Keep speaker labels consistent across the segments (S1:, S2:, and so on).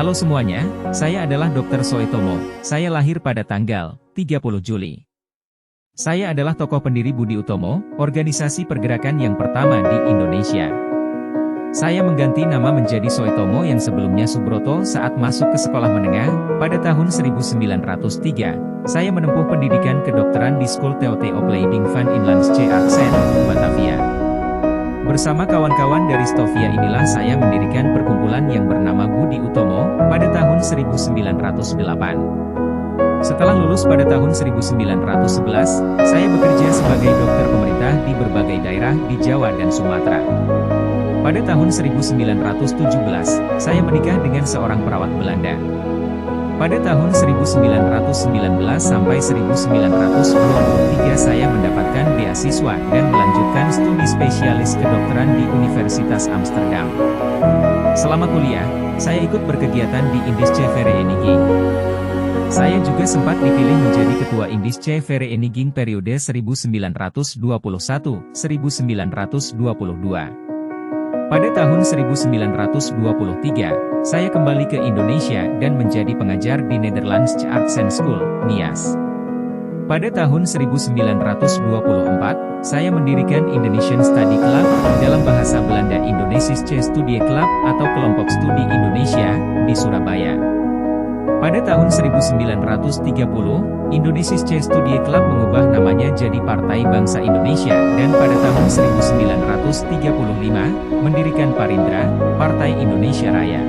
S1: Halo semuanya, saya adalah Dr. Soetomo. Saya lahir pada tanggal 30 Juli. Saya adalah tokoh pendiri Budi Utomo, organisasi pergerakan yang pertama di Indonesia. Saya mengganti nama menjadi Soetomo yang sebelumnya Subroto saat masuk ke sekolah menengah, pada tahun 1903. Saya menempuh pendidikan kedokteran di School Theote Opleiding van Inlandse Artsen, Batavia. Bersama kawan-kawan dari Stovia inilah saya mendirikan perkumpulan yang bernama Budi Utomo, pada tahun 1908. Setelah lulus pada tahun 1911, saya bekerja sebagai dokter pemerintah di berbagai daerah di Jawa dan Sumatera. Pada tahun 1917, saya menikah dengan seorang perawat Belanda. Pada tahun 1919 sampai 1923 saya mendapatkan beasiswa dan melanjutkan studi spesialis kedokteran di Universitas Amsterdam. Selama kuliah, saya ikut berkegiatan di Indische Vereniging. Saya juga sempat dipilih menjadi ketua Indische Vereniging periode 1921-1922. Pada tahun 1923, saya kembali ke Indonesia dan menjadi pengajar di Nederlandsche Artsen School, NIAS. Pada tahun 1924, saya mendirikan Indonesian Study Club, dalam bahasa Belanda Indonesische Studie Club atau Kelompok Studi Indonesia, di Surabaya. Pada tahun 1930, Indonesische Studie Club mengubah namanya jadi Partai Bangsa Indonesia dan pada tahun 1935, mendirikan Parindra, Partai Indonesia Raya.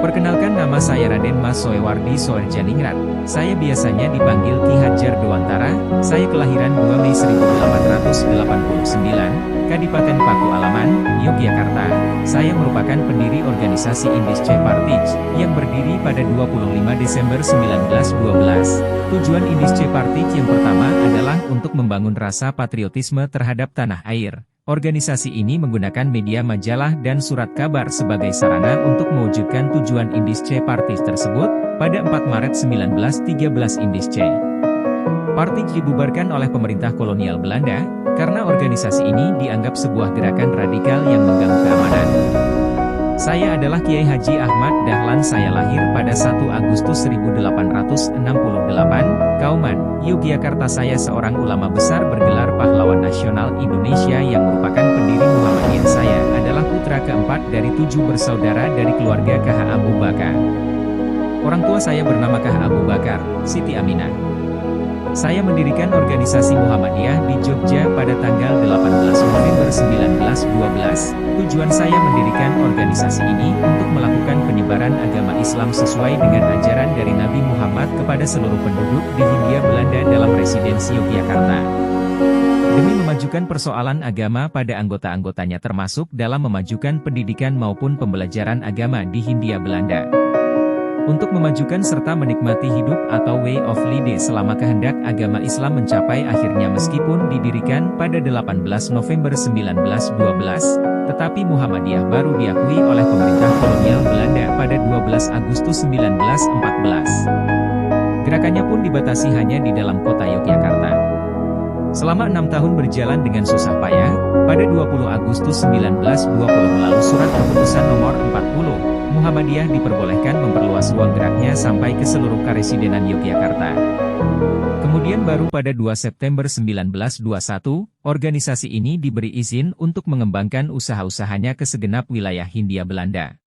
S1: Perkenalkan, nama saya Raden Mas Soewardi Soerjaningrat. Saya biasanya dipanggil Ki Hajar Dewantara. Saya kelahiran 2 Mei 1889, Kadipaten Paku Alaman, Yogyakarta. Saya merupakan pendiri organisasi Indische Partij, yang berdiri pada 25 Desember 1912. Tujuan Indische Partij yang pertama adalah untuk membangun rasa patriotisme terhadap tanah air. Organisasi ini menggunakan media majalah dan surat kabar sebagai sarana untuk mewujudkan tujuan Indische Partij tersebut. Pada 4 Maret 1913 Indische Partij dibubarkan oleh pemerintah kolonial Belanda, karena organisasi ini dianggap sebuah gerakan radikal yang mengganggu keamanan. Saya adalah Kiai Haji Ahmad Dahlan. Saya lahir pada 1 Agustus 1868, Kauman, Yogyakarta. Saya seorang ulama besar bergelar pahlawan nasional Indonesia yang merupakan pendiri Muhammadiyah. Saya adalah putra keempat dari 7 bersaudara dari keluarga KH Abu Bakar. Orang tua saya bernama KH Abu Bakar, Siti Aminah. Saya mendirikan organisasi Muhammadiyah di Jogja pada tanggal 18 November 1912. Tujuan saya mendirikan organisasi ini untuk melakukan penyebaran agama Islam sesuai dengan ajaran dari Nabi Muhammad kepada seluruh penduduk di Hindia Belanda dalam residensi Yogyakarta. Demi memajukan persoalan agama pada anggota-anggotanya termasuk dalam memajukan pendidikan maupun pembelajaran agama di Hindia Belanda. Untuk memajukan serta menikmati hidup atau way of life selama kehendak agama Islam mencapai akhirnya meskipun didirikan pada 18 November 1912, tetapi Muhammadiyah baru diakui oleh pemerintah kolonial Belanda pada 12 Agustus 1914. Gerakannya pun dibatasi hanya di dalam kota Yogyakarta. Selama 6 tahun berjalan dengan susah payah, pada 20 Agustus 1920 melalui surat keputusan nomor 40, Muhammadiyah diperbolehkan memperluas ruang geraknya sampai ke seluruh karesidenan Yogyakarta. Kemudian baru pada 2 September 1921, organisasi ini diberi izin untuk mengembangkan usaha-usahanya ke segenap wilayah Hindia Belanda.